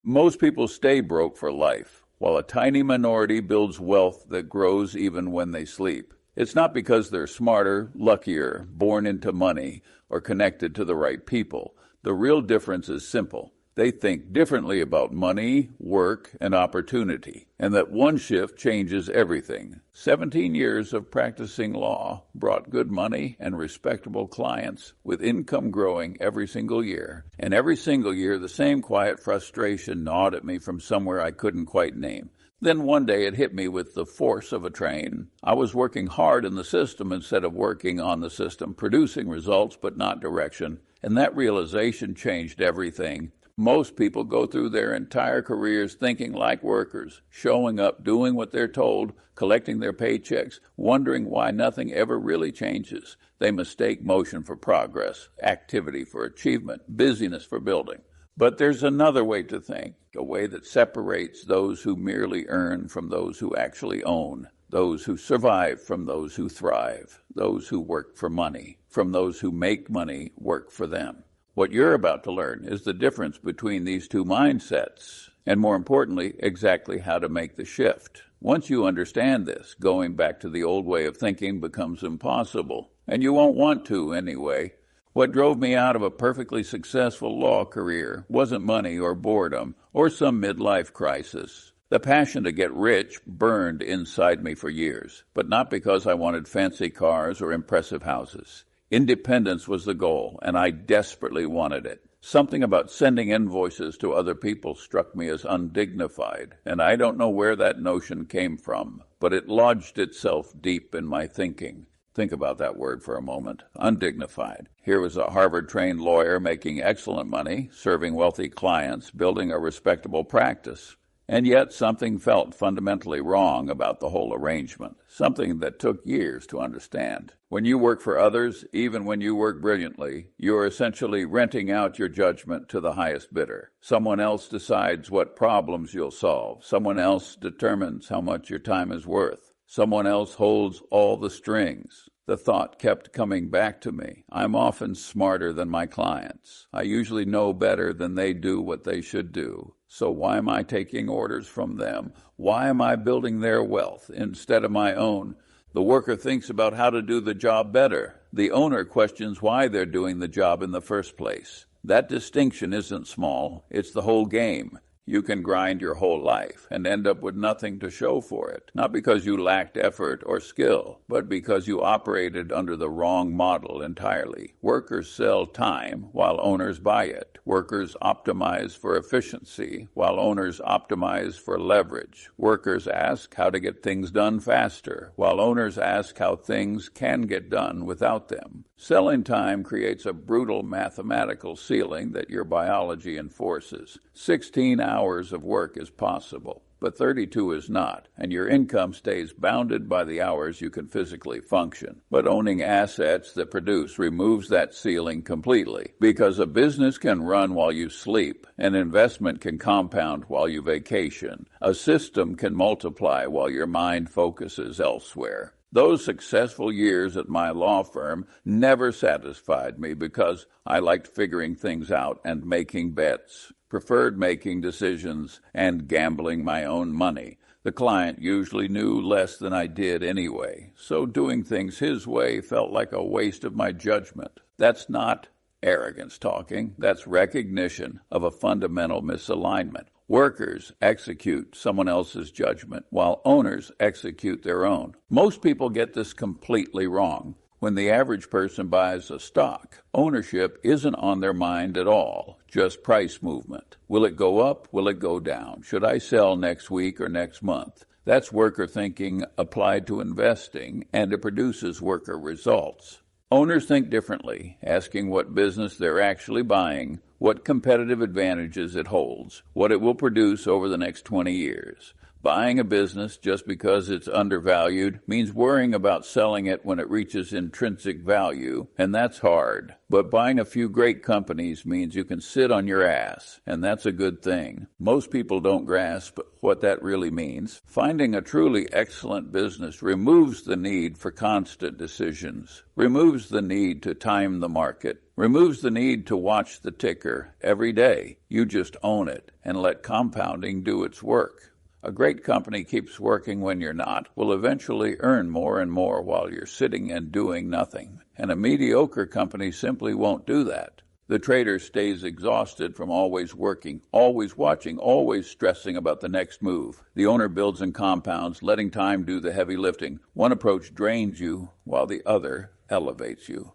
Most people stay broke for life, while a tiny minority builds wealth that grows even when they sleep. It's not because they're smarter, luckier, born into money, or connected to the right people. The real difference is simple. They think differently about money, work, and opportunity, and that one shift changes everything. 17 years of practicing law brought good money and respectable clients, with income growing every single year. And every single year, the same quiet frustration gnawed at me from somewhere I couldn't quite name. Then one day it hit me with the force of a train. I was working hard in the system instead of working on the system, producing results but not direction. And that realization changed everything. Most people go through their entire careers thinking like workers, showing up, doing what they're told, collecting their paychecks, wondering why nothing ever really changes. They mistake motion for progress, activity for achievement, busyness for building. But there's another way to think, a way that separates those who merely earn from those who actually own, those who survive from those who thrive, those who work for money, from those who make money work for them. What you're about to learn is the difference between these two mindsets, and more importantly, exactly how to make the shift. Once you understand this, going back to the old way of thinking becomes impossible, and you won't want to anyway. What drove me out of a perfectly successful law career wasn't money or boredom or some midlife crisis. The passion to get rich burned inside me for years, but not because I wanted fancy cars or impressive houses. Independence was the goal, and I desperately wanted it. Something about sending invoices to other people struck me as undignified, and I don't know where that notion came from, but it lodged itself deep in my thinking. Think about that word for a moment. Undignified. Here was a Harvard-trained lawyer making excellent money, serving wealthy clients, building a respectable practice. And yet something felt fundamentally wrong about the whole arrangement, something that took years to understand. When you work for others, even when you work brilliantly, you are essentially renting out your judgment to the highest bidder. Someone else decides what problems you'll solve. Someone else determines how much your time is worth. Someone else holds all the strings. The thought kept coming back to me. I'm often smarter than my clients. I usually know better than they do what they should do. So why am I taking orders from them? Why am I building their wealth instead of my own? The worker thinks about how to do the job better. The owner questions why they're doing the job in the first place. That distinction isn't small. It's the whole game. You can grind your whole life and end up with nothing to show for it, not because you lacked effort or skill, but because you operated under the wrong model entirely. Workers sell time while owners buy it. Workers optimize for efficiency while owners optimize for leverage. Workers ask how to get things done faster, while owners ask how things can get done without them. Selling time creates a brutal mathematical ceiling that your biology enforces. 16 hours of work is possible, but 32 is not, and your income stays bounded by the hours you can physically function. But owning assets that produce removes that ceiling completely, because a business can run while you sleep, an investment can compound while you vacation, a system can multiply while your mind focuses elsewhere. Those successful years at my law firm never satisfied me because I liked figuring things out and making bets, preferred making decisions and gambling my own money. The client usually knew less than I did anyway, so doing things his way felt like a waste of my judgment. That's not arrogance talking. That's recognition of a fundamental misalignment. Workers execute someone else's judgment, while owners execute their own. Most people get this completely wrong. When the average person buys a stock, ownership isn't on their mind at all, just price movement. Will it go up? Will it go down? Should I sell next week or next month? That's worker thinking applied to investing, and it produces worker results. Owners think differently, asking what business they're actually buying, what competitive advantages it holds, what it will produce over the next 20 years. Buying a business just because it's undervalued means worrying about selling it when it reaches intrinsic value, and that's hard. But buying a few great companies means you can sit on your ass, and that's a good thing. Most people don't grasp what that really means. Finding a truly excellent business removes the need for constant decisions, removes the need to time the market, removes the need to watch the ticker every day. You just own it and let compounding do its work. A great company keeps working when you're not, will eventually earn more and more while you're sitting and doing nothing. And a mediocre company simply won't do that. The trader stays exhausted from always working, always watching, always stressing about the next move. The owner builds and compounds, letting time do the heavy lifting. One approach drains you, while the other elevates you.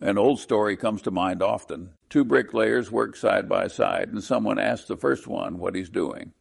An old story comes to mind often. Two bricklayers work side by side, and someone asks the first one what he's doing.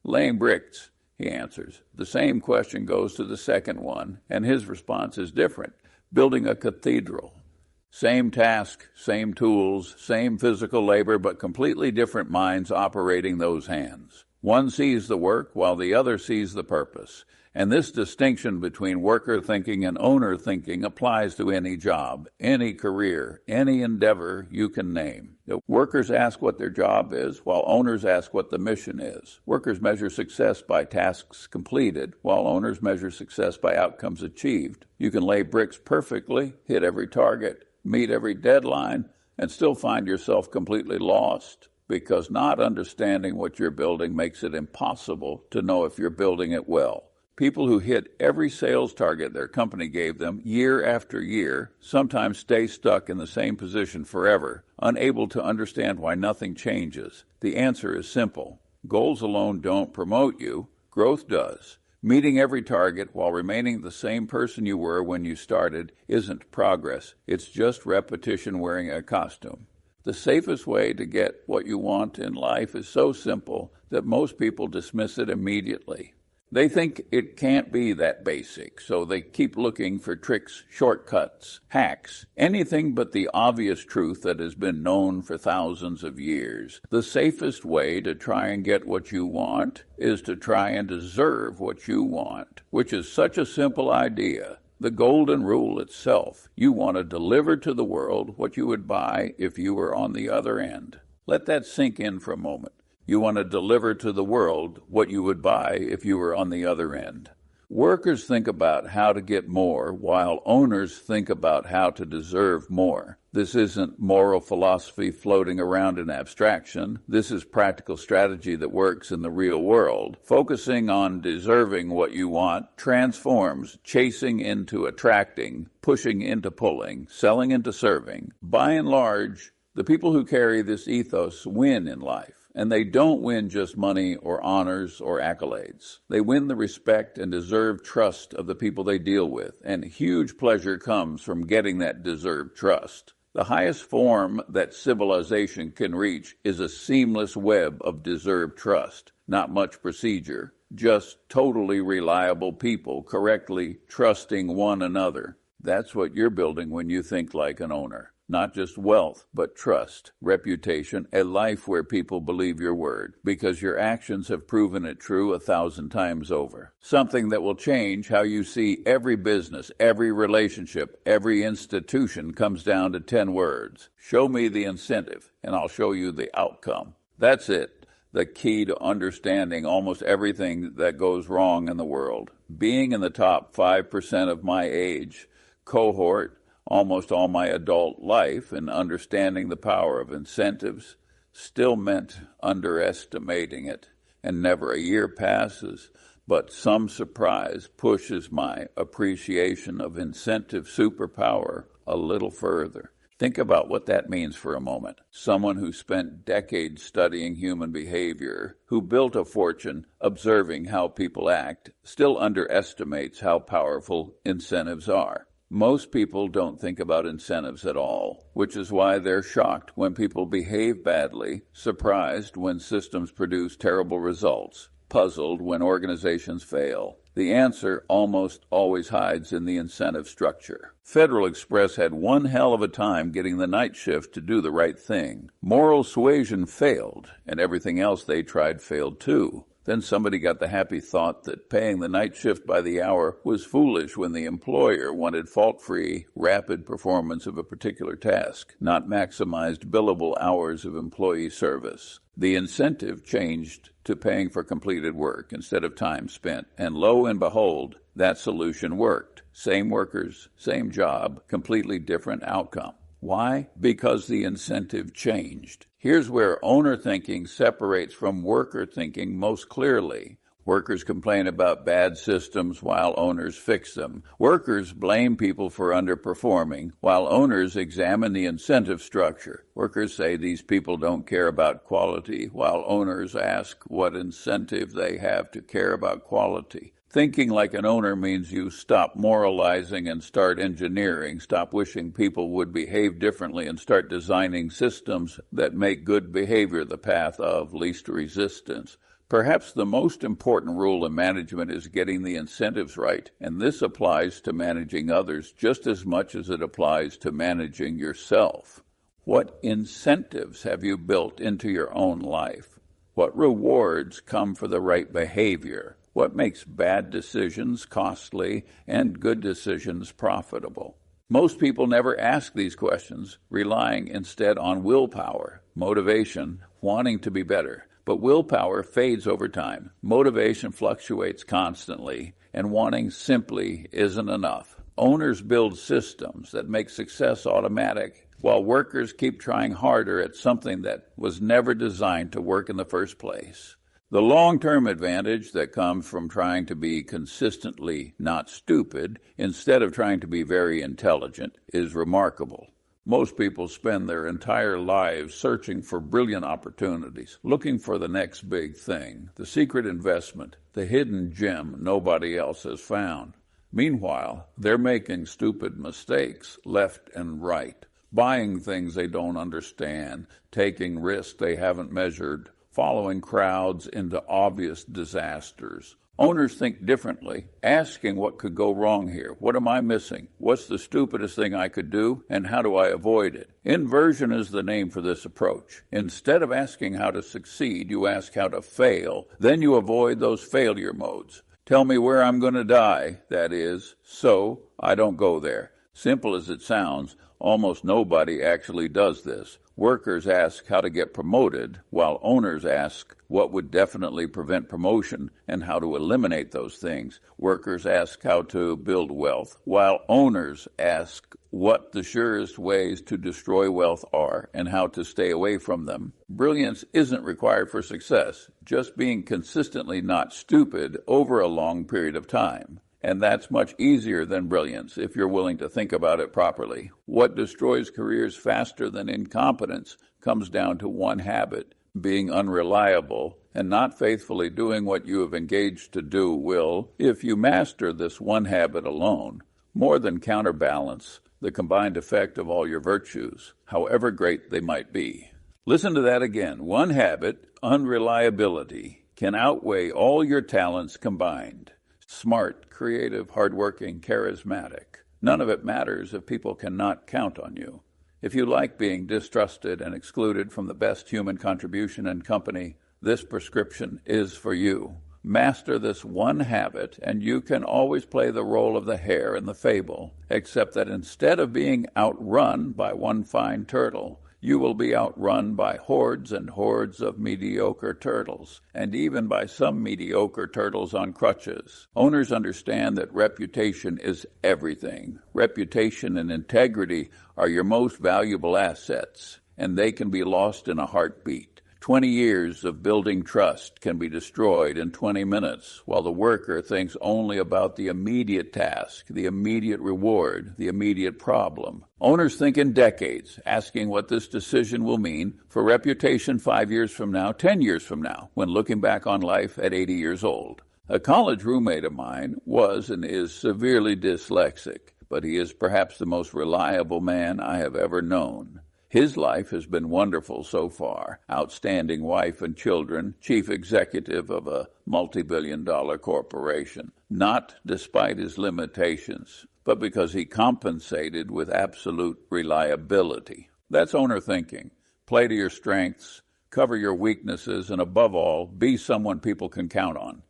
"Laying bricks," he answers. The same question goes to the second one, and his response is different. "Building a cathedral." Same task, same tools, same physical labor, but completely different minds operating those hands. One sees the work while the other sees the purpose. And this distinction between worker thinking and owner thinking applies to any job, any career, any endeavor you can name. The workers ask what their job is, while owners ask what the mission is. Workers measure success by tasks completed, while owners measure success by outcomes achieved. You can lay bricks perfectly, hit every target, meet every deadline, and still find yourself completely lost, because not understanding what you're building makes it impossible to know if you're building it well. People who hit every sales target their company gave them year after year sometimes stay stuck in the same position forever, unable to understand why nothing changes. The answer is simple. Goals alone don't promote you. Growth does. Meeting every target while remaining the same person you were when you started isn't progress. It's just repetition wearing a costume. The safest way to get what you want in life is so simple that most people dismiss it immediately. They think it can't be that basic, so they keep looking for tricks, shortcuts, hacks, anything but the obvious truth that has been known for thousands of years. The safest way to try and get what you want is to try and deserve what you want, which is such a simple idea. The golden rule itself. You want to deliver to the world what you would buy if you were on the other end. Let that sink in for a moment. You want to deliver to the world what you would buy if you were on the other end. Workers think about how to get more, while owners think about how to deserve more. This isn't moral philosophy floating around in abstraction. This is practical strategy that works in the real world. Focusing on deserving what you want transforms chasing into attracting, pushing into pulling, selling into serving. By and large, the people who carry this ethos win in life. And they don't win just money or honors or accolades. They win the respect and deserved trust of the people they deal with, and huge pleasure comes from getting that deserved trust. The highest form that civilization can reach is a seamless web of deserved trust, not much procedure, just totally reliable people correctly trusting one another. That's what you're building when you think like an owner. Not just wealth, but trust, reputation, a life where people believe your word, because your actions have proven it true 1,000 times over. Something that will change how you see every business, every relationship, every institution comes down to 10 words. Show me the incentive, and I'll show you the outcome. That's it, the key to understanding almost everything that goes wrong in the world. Being in the top 5% of my age cohort, almost all my adult life, and understanding the power of incentives still meant underestimating it, and never a year passes but some surprise pushes my appreciation of incentive superpower a little further. Think about what that means for a moment. Someone who spent decades studying human behavior, who built a fortune observing how people act, still underestimates how powerful incentives are. Most people don't think about incentives at all, which is why they're shocked when people behave badly, surprised when systems produce terrible results, puzzled when organizations fail. The answer almost always hides in the incentive structure. Federal Express had one hell of a time getting the night shift to do the right thing. Moral suasion failed, and everything else they tried failed too. Then somebody got the happy thought that paying the night shift by the hour was foolish when the employer wanted fault-free, rapid performance of a particular task, not maximized billable hours of employee service. The incentive changed to paying for completed work instead of time spent, and lo and behold, that solution worked. Same workers, same job, completely different outcome. Why? Because the incentive changed. Here's where owner thinking separates from worker thinking most clearly. Workers complain about bad systems while owners fix them. Workers blame people for underperforming while owners examine the incentive structure. Workers say these people don't care about quality while owners ask what incentive they have to care about quality. Thinking like an owner means you stop moralizing and start engineering, stop wishing people would behave differently and start designing systems that make good behavior the path of least resistance. Perhaps the most important rule in management is getting the incentives right, and this applies to managing others just as much as it applies to managing yourself. What incentives have you built into your own life? What rewards come for the right behavior? What makes bad decisions costly and good decisions profitable? Most people never ask these questions, relying instead on willpower, motivation, wanting to be better. But willpower fades over time. Motivation fluctuates constantly, and wanting simply isn't enough. Owners build systems that make success automatic, while workers keep trying harder at something that was never designed to work in the first place. The long-term advantage that comes from trying to be consistently not stupid instead of trying to be very intelligent is remarkable. Most people spend their entire lives searching for brilliant opportunities, looking for the next big thing, the secret investment, the hidden gem nobody else has found. Meanwhile, they're making stupid mistakes left and right, buying things they don't understand, taking risks they haven't measured, following crowds into obvious disasters. Owners think differently, asking what could go wrong here. What am I missing? What's the stupidest thing I could do, and how do I avoid it? Inversion is the name for this approach. Instead of asking how to succeed, you ask how to fail. Then you avoid those failure modes. Tell me where I'm going to die, that is, so I don't go there. Simple as it sounds, almost nobody actually does this. Workers ask how to get promoted, while owners ask what would definitely prevent promotion and how to eliminate those things. Workers ask how to build wealth, while owners ask what the surest ways to destroy wealth are and how to stay away from them. Brilliance isn't required for success, just being consistently not stupid over a long period of time. And that's much easier than brilliance if you're willing to think about it properly. What destroys careers faster than incompetence comes down to one habit: being unreliable and not faithfully doing what you have engaged to do will, if you master this one habit alone, more than counterbalance the combined effect of all your virtues, however great they might be. Listen to that again. One habit, unreliability, can outweigh all your talents combined. Smart, creative, hardworking, charismatic. None of it matters if people cannot count on you. If you like being distrusted and excluded from the best human contribution and company, this prescription is for you. Master this one habit, and you can always play the role of the hare in the fable, except that instead of being outrun by one fine turtle, you will be outrun by hordes and hordes of mediocre turtles, and even by some mediocre turtles on crutches. Owners understand that reputation is everything. Reputation and integrity are your most valuable assets, and they can be lost in a heartbeat. 20 years of building trust can be destroyed in 20 minutes, while the worker thinks only about the immediate task, the immediate reward, the immediate problem. Owners think in decades, asking what this decision will mean for reputation 5 years from now, 10 years from now, when looking back on life at 80 years old. A college roommate of mine was and is severely dyslexic, but he is perhaps the most reliable man I have ever known. His life has been wonderful so far. Outstanding wife and children, chief executive of a multi-billion-dollar corporation. Not despite his limitations, but because he compensated with absolute reliability. That's owner thinking. Play to your strengths, cover your weaknesses, and above all, be someone people can count on.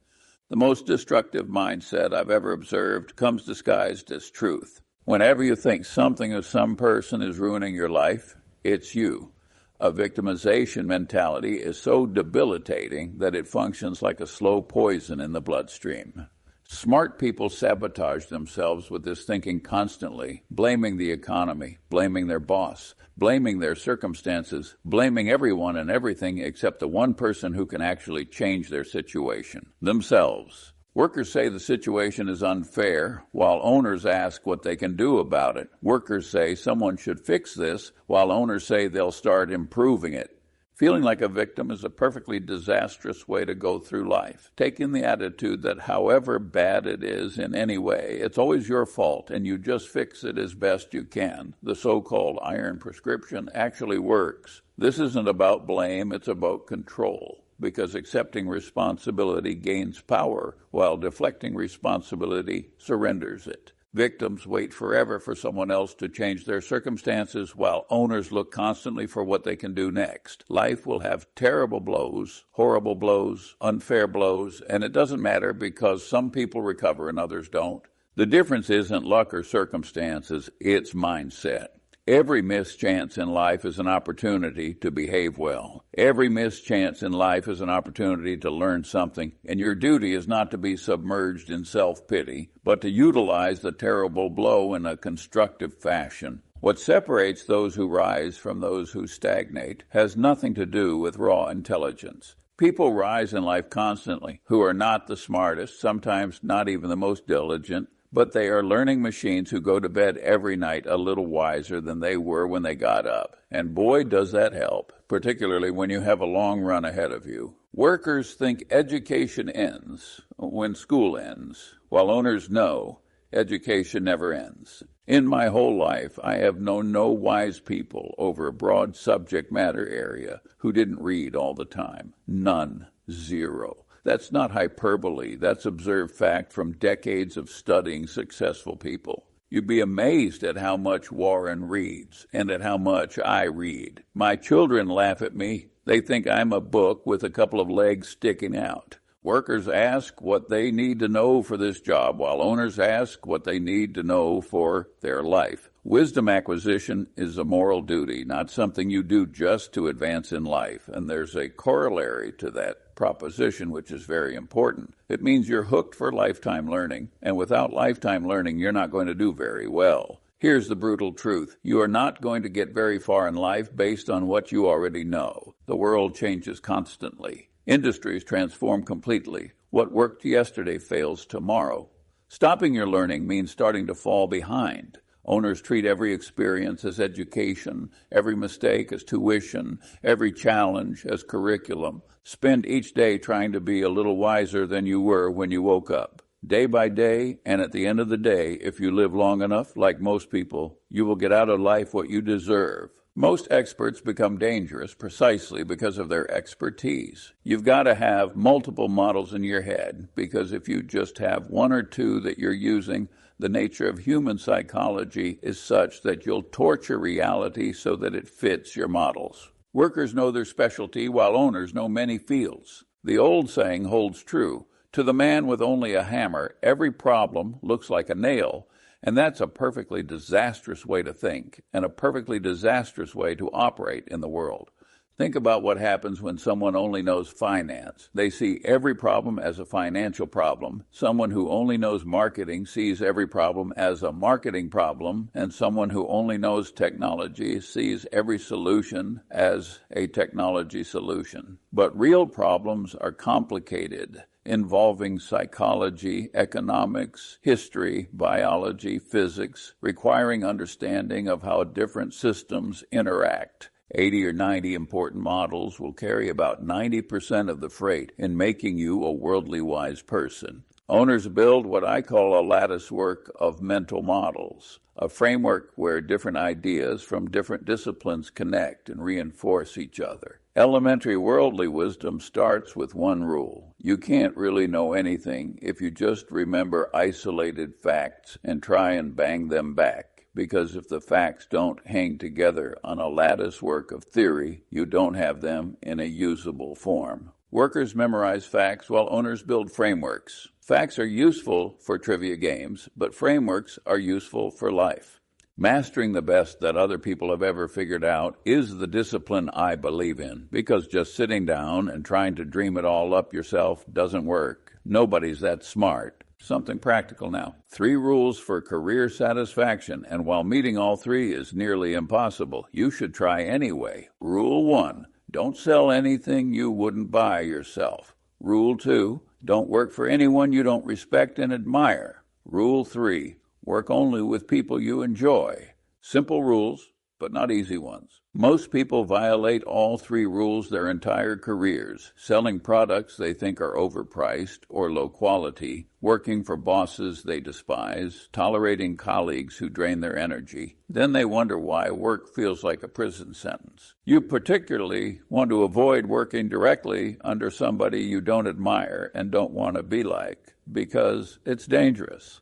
The most destructive mindset I've ever observed comes disguised as truth. Whenever you think something or some person is ruining your life, it's you. A victimization mentality is so debilitating that it functions like a slow poison in the bloodstream. Smart people sabotage themselves with this thinking constantly, blaming the economy, blaming their boss, blaming their circumstances, blaming everyone and everything except the one person who can actually change their situation, themselves. Workers say the situation is unfair, while owners ask what they can do about it. Workers say someone should fix this, while owners say they'll start improving it. Feeling like a victim is a perfectly disastrous way to go through life. Taking the attitude that however bad it is in any way, it's always your fault and you just fix it as best you can. The so-called iron prescription actually works. This isn't about blame, it's about control. Because accepting responsibility gains power, while deflecting responsibility surrenders it. Victims wait forever for someone else to change their circumstances, while owners look constantly for what they can do next. Life will have terrible blows, horrible blows, unfair blows, and it doesn't matter because some people recover and others don't. The difference isn't luck or circumstances, it's mindset. Every mischance in life is an opportunity to behave well. Every mischance in life is an opportunity to learn something, and your duty is not to be submerged in self-pity, but to utilize the terrible blow in a constructive fashion. What separates those who rise from those who stagnate has nothing to do with raw intelligence. People rise in life constantly who are not the smartest, sometimes not even the most diligent, but they are learning machines who go to bed every night a little wiser than they were when they got up. And boy, does that help, particularly when you have a long run ahead of you. Workers think education ends when school ends, while owners know education never ends. In my whole life, I have known no wise people over a broad subject matter area who didn't read all the time. None. Zero. That's not hyperbole. That's observed fact from decades of studying successful people. You'd be amazed at how much Warren reads and at how much I read. My children laugh at me. They think I'm a book with a couple of legs sticking out. Workers ask what they need to know for this job, while owners ask what they need to know for their life. Wisdom acquisition is a moral duty, not something you do just to advance in life. And there's a corollary to that proposition, which is very important. It means you're hooked for lifetime learning, and without lifetime learning, you're not going to do very well. Here's the brutal truth. You are not going to get very far in life based on what you already know. The world changes constantly. Industries transform completely. What worked yesterday fails tomorrow. Stopping your learning means starting to fall behind. Owners treat every experience as education, every mistake as tuition, every challenge as curriculum. Spend each day trying to be a little wiser than you were when you woke up. Day by day, and at the end of the day, if you live long enough, like most people, you will get out of life what you deserve. Most experts become dangerous precisely because of their expertise. You've got to have multiple models in your head, because if you just have one or two that you're using, the nature of human psychology is such that you'll torture reality so that it fits your models. Workers know their specialty while owners know many fields. The old saying holds true. To the man with only a hammer, every problem looks like a nail. And that's a perfectly disastrous way to think, and a perfectly disastrous way to operate in the world. Think about what happens when someone only knows finance. They see every problem as a financial problem. Someone who only knows marketing sees every problem as a marketing problem, and someone who only knows technology sees every solution as a technology solution. But real problems are complicated, involving psychology, economics, history, biology, physics, requiring understanding of how different systems interact. 80 or 90 important models will carry about 90% of the freight in making you a worldly wise person. Owners build what I call a lattice work of mental models, a framework where different ideas from different disciplines connect and reinforce each other. Elementary worldly wisdom starts with one rule. You can't really know anything if you just remember isolated facts and try and bang them back. because if the facts don't hang together on a lattice work of theory, you don't have them in a usable form. Workers memorize facts while owners build frameworks. Facts are useful for trivia games, but frameworks are useful for life. Mastering the best that other people have ever figured out is the discipline I believe in, because just sitting down and trying to dream it all up yourself doesn't work. Nobody's that smart. Something practical now. 3 rules for career satisfaction, and while meeting all 3 is nearly impossible, you should try anyway. Rule 1, don't sell anything you wouldn't buy yourself. Rule 2, don't work for anyone you don't respect and admire. Rule 3, work only with people you enjoy. Simple rules, but not easy ones. Most people violate all 3 rules their entire careers, selling products they think are overpriced or low quality, working for bosses they despise, tolerating colleagues who drain their energy. Then they wonder why work feels like a prison sentence. You particularly want to avoid working directly under somebody you don't admire and don't want to be like, because it's dangerous.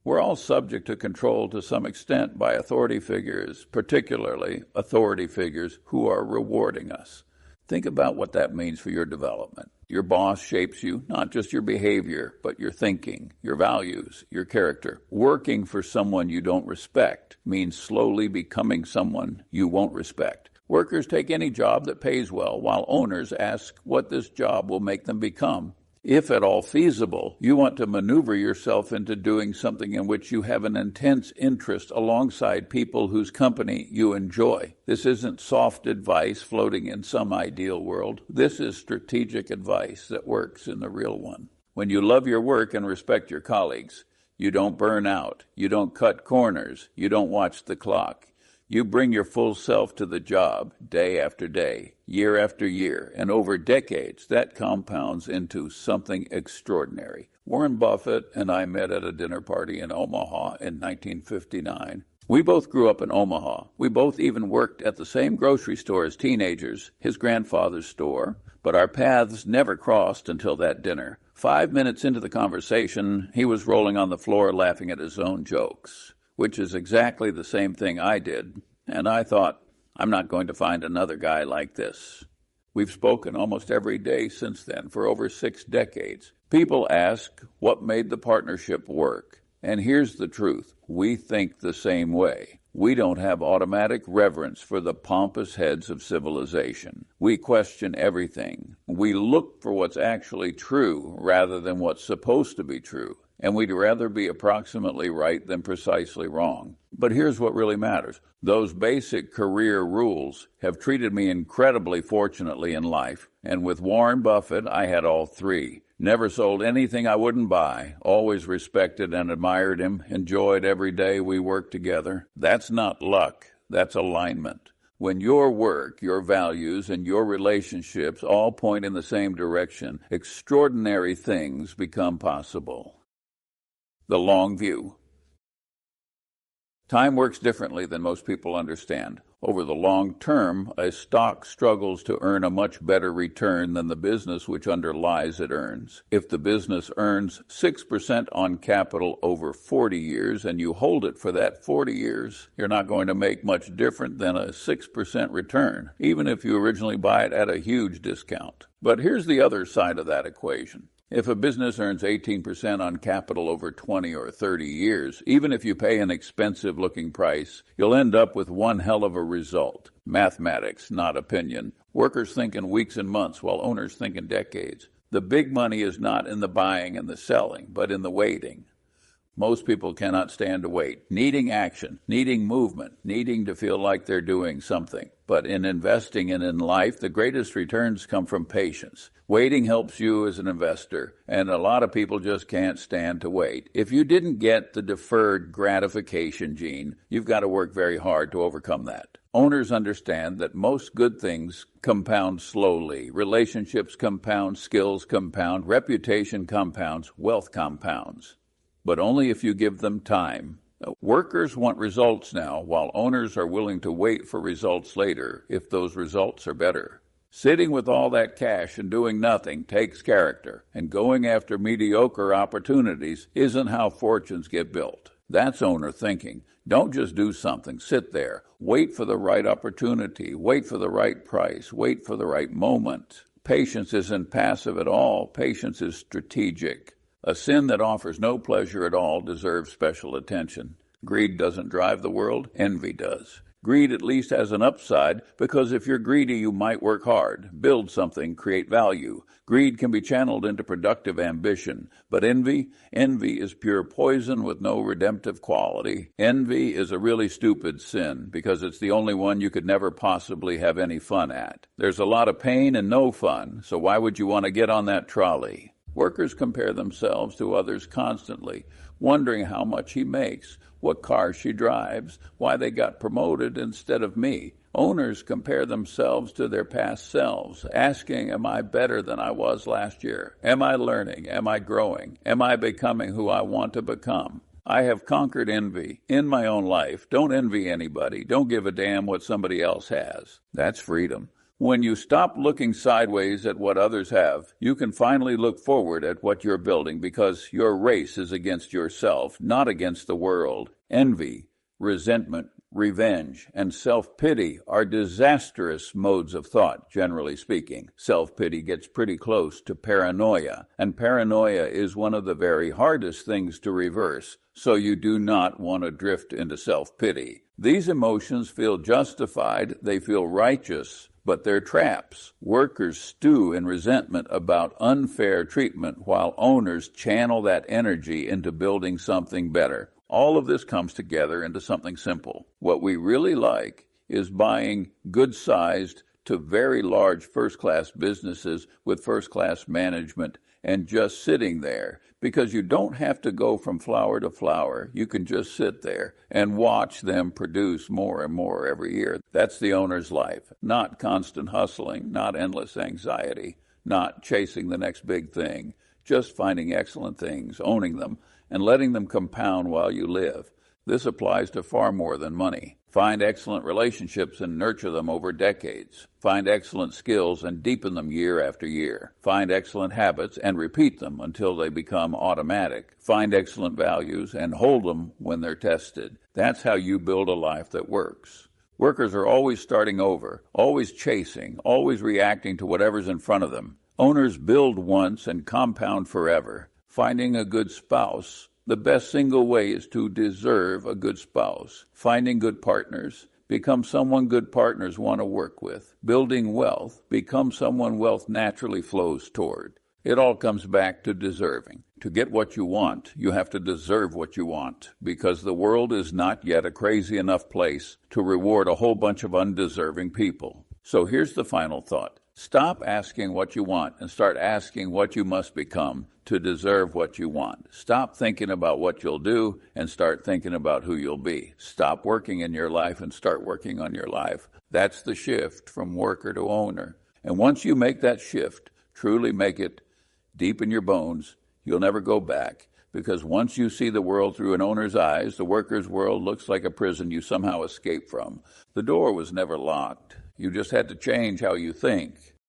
We're all subject to control to some extent by authority figures, particularly authority figures who are rewarding us. Think about what that means for your development. Your boss shapes you, not just your behavior, but your thinking, your values, your character. Working for someone you don't respect means slowly becoming someone you won't respect. Workers take any job that pays well, while owners ask what this job will make them become. If at all feasible, you want to maneuver yourself into doing something in which you have an intense interest alongside people whose company you enjoy. This isn't soft advice floating in some ideal world. This is strategic advice that works in the real one. When you love your work and respect your colleagues, you don't burn out, you don't cut corners, you don't watch the clock. You bring your full self to the job day after day, year after year, and over decades, that compounds into something extraordinary. Warren Buffett and I met at a dinner party in Omaha in 1959. We both grew up in Omaha. We both even worked at the same grocery store as teenagers, his grandfather's store, but our paths never crossed until that dinner. 5 minutes into the conversation, he was rolling on the floor laughing at his own jokes, which is exactly the same thing I did, and I thought, I'm not going to find another guy like this. We've spoken almost every day since then for over 6 decades. People ask what made the partnership work, and here's the truth. We think the same way. We don't have automatic reverence for the pompous heads of civilization. We question everything. We look for what's actually true rather than what's supposed to be true. And we'd rather be approximately right than precisely wrong. But here's what really matters. Those basic career rules have treated me incredibly fortunately in life. And with Warren Buffett, I had all 3. Never sold anything I wouldn't buy. Always respected and admired him. Enjoyed every day we worked together. That's not luck. That's alignment. When your work, your values, and your relationships all point in the same direction, extraordinary things become possible. The long view. Time works differently than most people understand. Over the long term, a stock struggles to earn a much better return than the business which underlies it earns. If the business earns 6% on capital over 40 years and you hold it for that 40 years, you're not going to make much different than a 6% return, even if you originally buy it at a huge discount. But here's the other side of that equation. If a business earns 18% on capital over 20 or 30 years, even if you pay an expensive-looking price, you'll end up with one hell of a result. Mathematics, not opinion. Workers think in weeks and months, while owners think in decades. The big money is not in the buying and the selling, but in the waiting. Most people cannot stand to wait, needing action, needing movement, needing to feel like they're doing something. But in investing and in life, the greatest returns come from patience. Waiting helps you as an investor, and a lot of people just can't stand to wait. If you didn't get the deferred gratification gene, you've got to work very hard to overcome that. Owners understand that most good things compound slowly. Relationships compound, skills compound, reputation compounds, wealth compounds. But only if you give them time. Workers want results now, while owners are willing to wait for results later if those results are better. Sitting with all that cash and doing nothing takes character, and going after mediocre opportunities isn't how fortunes get built. That's owner thinking. Don't just do something. Sit there. Wait for the right opportunity. Wait for the right price. Wait for the right moment. Patience isn't passive at all. Patience is strategic. A sin that offers no pleasure at all deserves special attention. Greed doesn't drive the world. Envy does. Greed at least has an upside, because if you're greedy, you might work hard, build something, create value. Greed can be channeled into productive ambition. But envy is pure poison with no redemptive quality. Envy is a really stupid sin, because it's the only one you could never possibly have any fun at. There's a lot of pain and no fun, so why would you want to get on that trolley? Workers compare themselves to others constantly, wondering how much he makes, what car she drives, why they got promoted instead of me. Owners compare themselves to their past selves, asking, am I better than I was last year? Am I learning? Am I growing? Am I becoming who I want to become? I have conquered envy in my own life. Don't envy anybody. Don't give a damn what somebody else has. That's freedom. When you stop looking sideways at what others have, you can finally look forward at what you're building, because your race is against yourself, not against the world. Envy, resentment, revenge, and self-pity are disastrous modes of thought, generally speaking. Self-pity gets pretty close to paranoia, and paranoia is one of the very hardest things to reverse, so you do not want to drift into self-pity. These emotions feel justified, they feel righteous, but they're traps. Workers stew in resentment about unfair treatment, while owners channel that energy into building something better. All of this comes together into something simple. What we really like is buying good-sized to very large first-class businesses with first-class management and just sitting there, because you don't have to go from flower to flower. You can just sit there and watch them produce more and more every year. That's the owner's life, not constant hustling, not endless anxiety, not chasing the next big thing, just finding excellent things, owning them, and letting them compound while you live. This applies to far more than money. Find excellent relationships and nurture them over decades. Find excellent skills and deepen them year after year. Find excellent habits and repeat them until they become automatic. Find excellent values and hold them when they're tested. That's how you build a life that works. Workers are always starting over, always chasing, always reacting to whatever's in front of them. Owners build once and compound forever. Finding a good spouse. The best single way is to deserve a good spouse. Finding good partners. Become someone good partners want to work with. Building wealth. Become someone wealth naturally flows toward. It all comes back to deserving. To get what you want, you have to deserve what you want, because the world is not yet a crazy enough place to reward a whole bunch of undeserving people. So here's the final thought. Stop asking what you want and start asking what you must become to deserve what you want. Stop thinking about what you'll do and start thinking about who you'll be. Stop working in your life and start working on your life. That's the shift from worker to owner. And once you make that shift, truly make it deep in your bones, you'll never go back. Because once you see the world through an owner's eyes, the worker's world looks like a prison you somehow escaped from. The door was never locked. You just had to change how you think.